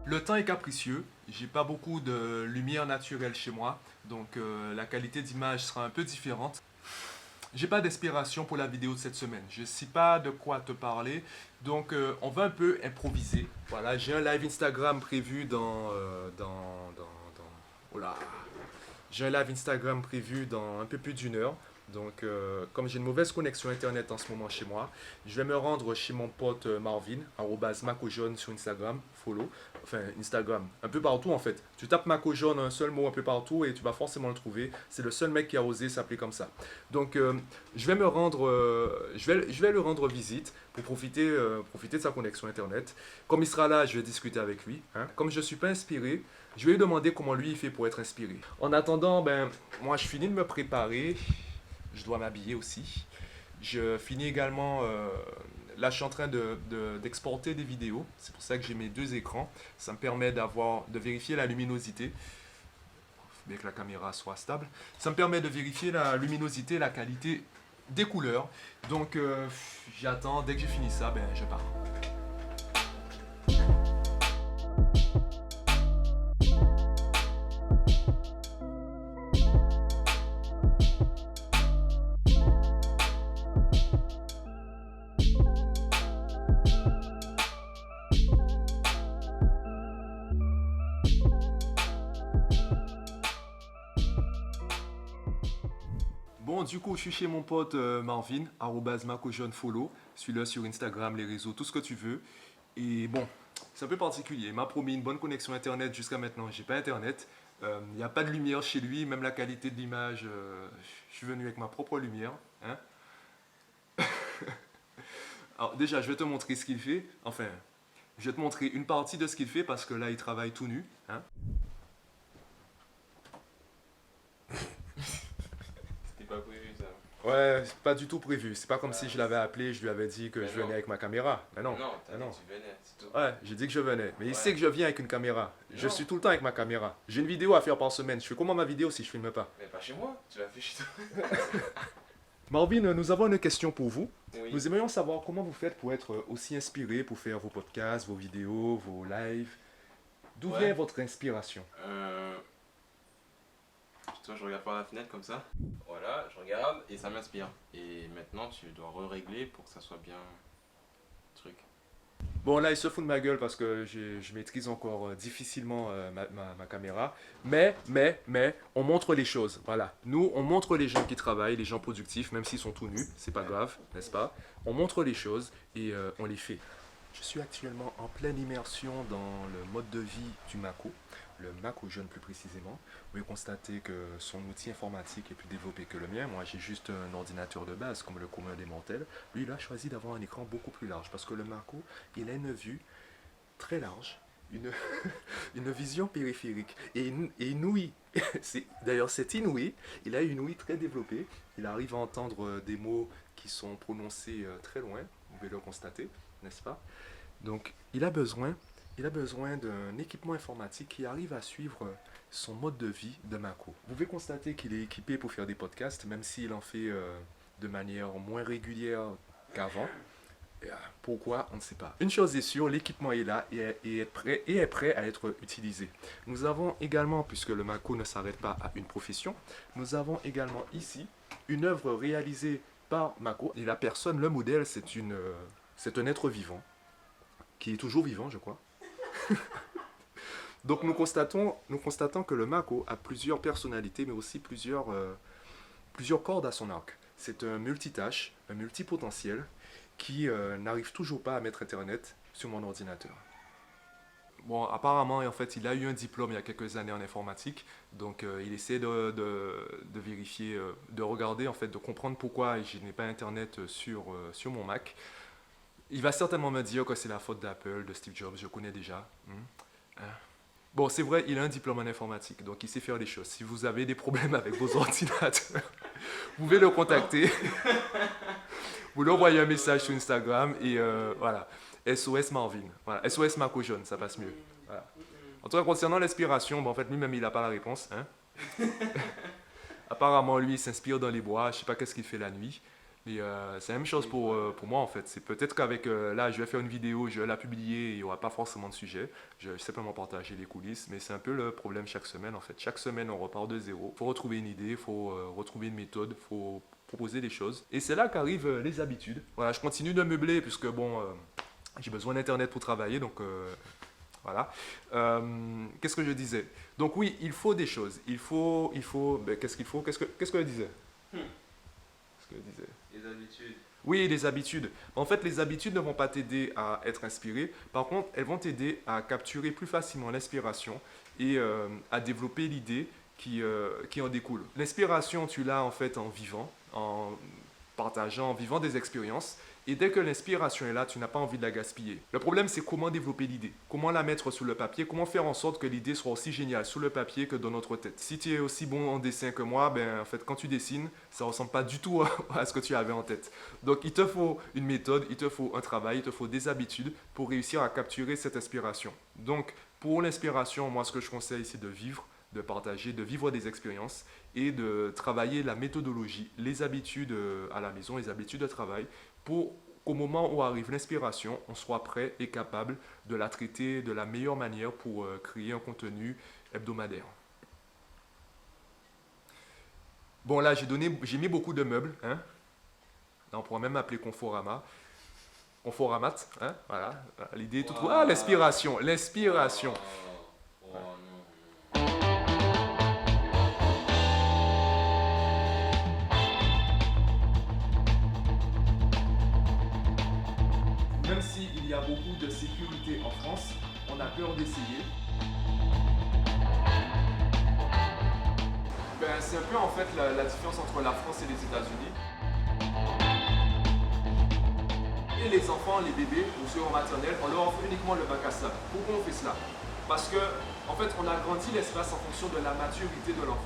Le temps est capricieux, j'ai pas beaucoup de lumière naturelle chez moi, donc la qualité d'image sera un peu différente. J'ai pas d'inspiration pour la vidéo de cette semaine, je sais pas de quoi te parler, donc on va un peu improviser. Voilà, j'ai un live Instagram prévu oh là. J'ai un live Instagram prévu dans un peu plus d'une heure. Donc, comme j'ai une mauvaise connexion Internet en ce moment chez moi, je vais me rendre chez mon pote Marvin, arrobase macojaune sur Instagram, follow. Enfin, Instagram, un peu partout en fait. Tu tapes macojaune, un seul mot un peu partout et tu vas forcément le trouver. C'est le seul mec qui a osé s'appeler comme ça. Donc, je vais me rendre, je vais lui rendre visite pour profiter de sa connexion Internet. Comme il sera là, je vais discuter avec lui, hein. Comme je ne suis pas inspiré, je vais lui demander comment lui il fait pour être inspiré. En attendant, ben, moi je finis de me préparer. Je dois m'habiller aussi. Je finis également. Là, je suis en train d'exporter des vidéos. C'est pour ça que j'ai mes deux écrans. Ça me permet de vérifier la luminosité. Faut bien que la caméra soit stable. Ça me permet de vérifier la luminosité, la qualité des couleurs. Donc, j'attends. Dès que j'ai fini ça, ben, je pars. Bon, du coup, je suis chez mon pote Marvin, arrobase macojaune follow. Suis-le sur Instagram, les réseaux, tout ce que tu veux. Et bon, c'est un peu particulier. Il m'a promis une bonne connexion Internet jusqu'à maintenant. J'ai pas Internet. Il n'y a pas de lumière chez lui, même la qualité de l'image. Je suis venu avec ma propre lumière, hein. Alors, déjà, je vais te montrer ce qu'il fait. Enfin, je vais te montrer une partie de ce qu'il fait parce que là, il travaille tout nu, hein. C'était pas prévu ça. Ouais, c'est pas du tout prévu. C'est pas comme si Ah, je l'avais appelé, je lui avais dit que Mais je venais non. avec ma caméra. Mais non. Non, t'as Mais dit non. que tu venais, c'est tout. Ouais, j'ai dit que je venais. Mais il Ouais. sait que je viens avec une caméra. Je Non. suis tout le temps avec ma caméra. J'ai une vidéo à faire par semaine. Je fais comment ma vidéo si je filme pas? Mais pas chez moi, tu l'as fait chez toi. Marvin, nous avons une question pour vous. Oui. Nous aimerions savoir comment vous faites pour être aussi inspiré pour faire vos podcasts, vos vidéos, vos lives. D'où Ouais. vient votre inspiration? Toi, je regarde par la fenêtre comme ça. Voilà, je regarde et ça m'inspire. Et maintenant, tu dois régler pour que ça soit bien. Truc. Bon, là, il se fout de ma gueule parce que je maîtrise encore difficilement ma caméra. Mais, on montre les choses. Voilà. Nous, on montre les gens qui travaillent, les gens productifs, même s'ils sont tout nus. C'est pas grave, n'est-ce pas? On montre les choses et on les fait. Je suis actuellement en pleine immersion dans le mode de vie du Mako, le Mako jeune plus précisément. Vous pouvez constater que son outil informatique est plus développé que le mien. Moi, j'ai juste un ordinateur de base comme le commun des mortels. Lui, il a choisi d'avoir un écran beaucoup plus large parce que le Mako, il a une vue très large, une, une vision périphérique et inouïe. D'ailleurs, c'est inouï. Il a une ouïe très développée. Il arrive à entendre des mots qui sont prononcés très loin. Vous pouvez le constater, n'est-ce pas? Donc, il a besoin d'un équipement informatique qui arrive à suivre son mode de vie de Mako. Vous pouvez constater qu'il est équipé pour faire des podcasts, même s'il en fait de manière moins régulière qu'avant. Pourquoi? On ne sait pas. Une chose est sûre, l'équipement est là et est prêt à être utilisé. Nous avons également, puisque le Mako ne s'arrête pas à une profession, nous avons également ici une œuvre réalisée par Mako. Et la personne, le modèle, c'est un être vivant, qui est toujours vivant, je crois. Donc nous constatons que le Mako a plusieurs personnalités, mais aussi plusieurs cordes à son arc. C'est un multitâche, un multipotentiel, qui n'arrive toujours pas à mettre Internet sur mon ordinateur. Bon, apparemment, en fait, il a eu un diplôme il y a quelques années en informatique, donc il essaie de vérifier, de regarder, en fait, de comprendre pourquoi je n'ai pas Internet sur mon Mac. Il va certainement me dire que c'est la faute d'Apple, de Steve Jobs, je connais déjà. Hein. Bon, c'est vrai, il a un diplôme en informatique, donc il sait faire les choses. Si vous avez des problèmes avec vos ordinateurs, vous pouvez le contacter. Vous lui envoyez un message sur Instagram et voilà. SOS Marvin. Voilà. SOS Marco Jaune, ça passe mieux. Voilà. En tout cas, concernant l'inspiration, ben, en fait, lui-même, il n'a pas la réponse. Hein. 'Hein. 'Apparemment, lui, il s'inspire dans les bois. Je ne sais pas qu'est-ce qu'il fait la nuit. Mais bon, c'est pas grave. 'Hein. 'Apparemment, lui, il s'inspire dans les bois. Je ne sais pas qu'est-ce qu'il fait la nuit. Mais bon, c'est pas grave. 'Hein. 'Apparemment, lui, il s'inspire dans les bois. Je ne sais pas qu'est-ce qu'il fait la nuit. Mais bon, c'est pas grave. Et c'est la même chose pour moi en fait. C'est peut-être qu'avec là, je vais faire une vidéo, je vais la publier, il n'y aura pas forcément de sujet. Je vais simplement partager les coulisses, mais c'est un peu le problème chaque semaine en fait. Chaque semaine, on repart de zéro. Il faut retrouver une idée, il faut retrouver une méthode, il faut proposer des choses. Et c'est là qu'arrivent les habitudes. Voilà, je continue de meubler puisque bon, j'ai besoin d'internet pour travailler, donc voilà. Qu'est-ce que je disais? Donc oui, il faut des choses. Ben, qu'est-ce qu'il faut? Qu'est-ce que je disais? Qu'est-ce que je disais? Les habitudes. Oui, les habitudes. En fait, les habitudes ne vont pas t'aider à être inspiré. Par contre, elles vont t'aider à capturer plus facilement l'inspiration et à développer l'idée qui en découle. L'inspiration, tu l'as en fait en vivant, en partageant, en vivant des expériences. Et dès que l'inspiration est là, tu n'as pas envie de la gaspiller. Le problème, c'est comment développer l'idée, comment la mettre sur le papier, comment faire en sorte que l'idée soit aussi géniale sur le papier que dans notre tête. Si tu es aussi bon en dessin que moi, ben en fait, quand tu dessines, ça ne ressemble pas du tout à ce que tu avais en tête. Donc, il te faut une méthode, il te faut un travail, il te faut des habitudes pour réussir à capturer cette inspiration. Donc, pour l'inspiration, moi, ce que je conseille, c'est de vivre, de partager, de vivre des expériences et de travailler la méthodologie, les habitudes à la maison, les habitudes de travail pour qu'au moment où arrive l'inspiration, on soit prêt et capable de la traiter de la meilleure manière pour créer un contenu hebdomadaire. Bon là, j'ai mis beaucoup de meubles. Hein. Là, on pourrait même appeler Conforama. Conforamat. Hein, voilà. L'idée est toute... Ah, l'inspiration. L'inspiration. Oh, Ouais. non. Même s'il y a beaucoup de sécurité en France, on a peur d'essayer. Ben, c'est un peu en fait la différence entre la France et les États-Unis. Et les enfants, les bébés, ou ceux en maternelle, on leur offre uniquement le bac à sable. Pourquoi on fait cela? Parce que, en fait, on agrandit l'espace en fonction de la maturité de l'enfant.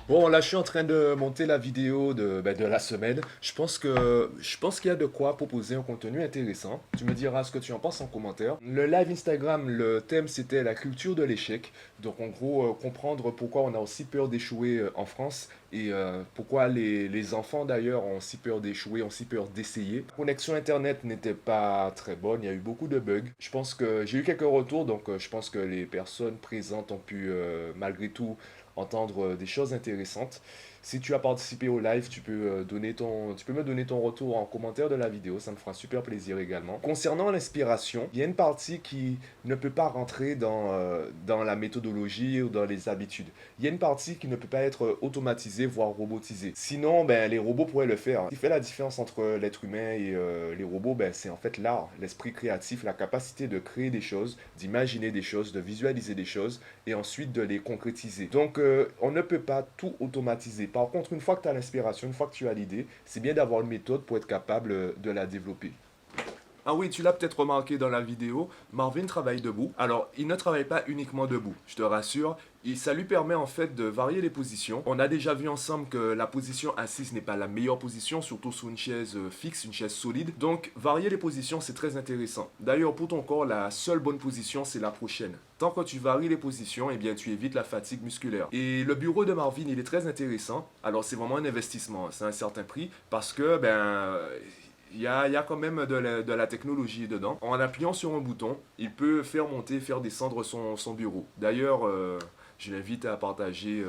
Bon, là, je suis en train de monter la vidéo de la semaine. Je pense qu'il y a de quoi proposer un contenu intéressant. Tu me diras ce que tu en penses en commentaire. Le live Instagram, le thème, c'était la culture de l'échec. Donc, en gros, comprendre pourquoi on a aussi peur d'échouer en France et pourquoi les enfants, d'ailleurs, ont si peur d'échouer, ont si peur d'essayer. La connexion Internet n'était pas très bonne. Il y a eu beaucoup de bugs. Je pense que j'ai eu quelques retours, donc je pense que les personnes présentes ont pu, malgré tout, entendre des choses intéressantes. Si tu as participé au live, tu peux me donner ton retour en commentaire de la vidéo, ça me fera super plaisir également. Concernant l'inspiration, il y a une partie qui ne peut pas rentrer dans la méthodologie ou dans les habitudes. Il y a une partie qui ne peut pas être automatisée, voire robotisée. Sinon, ben, les robots pourraient le faire. Ce qui fait la différence entre l'être humain et les robots, ben, c'est en fait l'art, l'esprit créatif, la capacité de créer des choses, d'imaginer des choses, de visualiser des choses et ensuite de les concrétiser. Donc, on ne peut pas tout automatiser. Par contre, une fois que tu as l'inspiration, une fois que tu as l'idée, c'est bien d'avoir une méthode pour être capable de la développer. Ah oui, tu l'as peut-être remarqué dans la vidéo, Marvin travaille debout. Alors, il ne travaille pas uniquement debout, je te rassure. Et ça lui permet en fait de varier les positions. On a déjà vu ensemble que la position assise n'est pas la meilleure position, surtout sur une chaise fixe, une chaise solide. Donc, varier les positions, c'est très intéressant. D'ailleurs, pour ton corps, la seule bonne position, c'est la prochaine. Tant que tu varies les positions, eh bien, tu évites la fatigue musculaire. Et le bureau de Marvin, il est très intéressant. Alors, c'est vraiment un investissement. C'est un certain prix parce que, il y a quand même de la technologie dedans. En appuyant sur un bouton, il peut faire monter, faire descendre son bureau. D'ailleurs, je l'invite à partager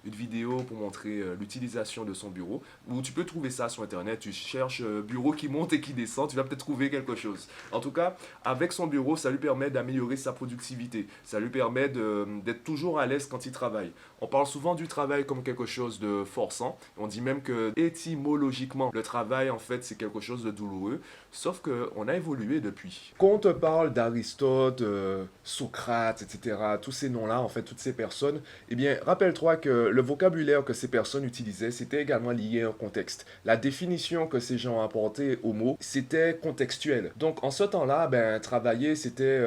une vidéo pour montrer l'utilisation de son bureau. Ou tu peux trouver ça sur internet, tu cherches bureau qui monte et qui descend, tu vas peut-être trouver quelque chose. En tout cas, avec son bureau, ça lui permet d'améliorer sa productivité. Ça lui permet d'être toujours à l'aise quand il travaille. On parle souvent du travail comme quelque chose de forçant. On dit même que étymologiquement, le travail, en fait, c'est quelque chose de douloureux. Sauf qu'on a évolué depuis. Quand on te parle d'Aristote, Socrate, etc., tous ces noms-là, en fait, toutes ces personnes, eh bien, rappelle-toi que le vocabulaire que ces personnes utilisaient, c'était également lié à un contexte. La définition que ces gens apportaient aux mots, c'était contextuel. Donc, en ce temps-là, ben, travailler, c'était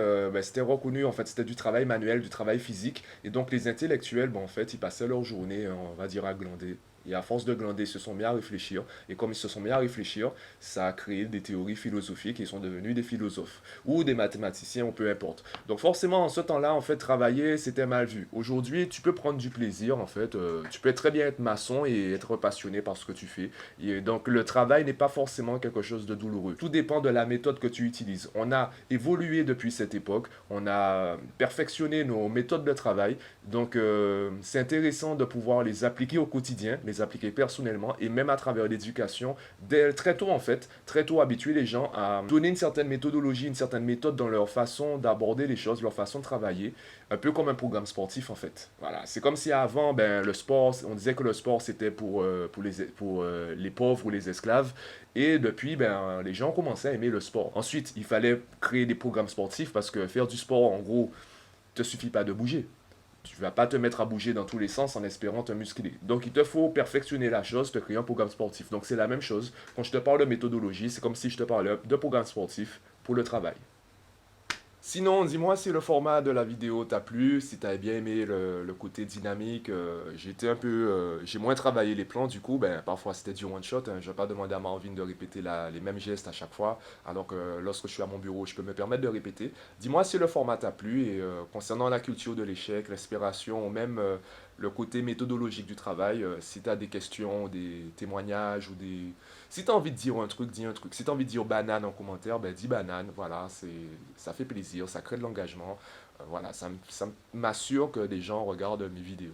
reconnu, en fait, c'était du travail manuel, du travail physique. Et donc, les intellectuels, ben, en fait, ils passaient leur journée, on va dire, à glander. Et à force de glander, ils se sont mis à réfléchir. Et comme ils se sont mis à réfléchir, ça a créé des théories philosophiques et ils sont devenus des philosophes ou des mathématiciens ou peu importe. Donc forcément, en ce temps-là, en fait, travailler, c'était mal vu. Aujourd'hui, tu peux prendre du plaisir, en fait. Tu peux très bien être maçon et être passionné par ce que tu fais. Et donc le travail n'est pas forcément quelque chose de douloureux. Tout dépend de la méthode que tu utilises. On a évolué depuis cette époque. On a perfectionné nos méthodes de travail. Donc c'est intéressant de pouvoir les appliquer au quotidien, les appliquer personnellement et même à travers l'éducation, très tôt en fait, très tôt habituer les gens à donner une certaine méthodologie, une certaine méthode dans leur façon d'aborder les choses, leur façon de travailler, un peu comme un programme sportif en fait. Voilà, c'est comme si avant, ben, le sport, on disait que le sport c'était pour les pauvres ou les esclaves, et depuis, ben, les gens commençaient à aimer le sport. Ensuite, il fallait créer des programmes sportifs parce que faire du sport, en gros, te suffit pas de bouger. Tu vas pas te mettre à bouger dans tous les sens en espérant te muscler. Donc il te faut perfectionner la chose, te créer un programme sportif. Donc c'est la même chose. Quand je te parle de méthodologie, c'est comme si je te parlais de programme sportif pour le travail. Sinon, dis-moi si le format de la vidéo t'a plu, si t'as bien aimé le côté dynamique. J'ai moins travaillé les plans, du coup, ben, parfois c'était du one shot. Hein, je vais pas demander à Marvin de répéter les mêmes gestes à chaque fois, alors que lorsque je suis à mon bureau, je peux me permettre de répéter. Dis-moi si le format t'a plu et concernant la culture de l'échec, l'inspiration, ou même le côté méthodologique du travail, si tu as des questions, des témoignages ou des, si tu as envie de dire un truc, dis un truc. Si tu as envie de dire banane en commentaire, ben dis banane. Voilà, ça fait plaisir, ça crée de l'engagement. Voilà, ça m'assure que des gens regardent mes vidéos.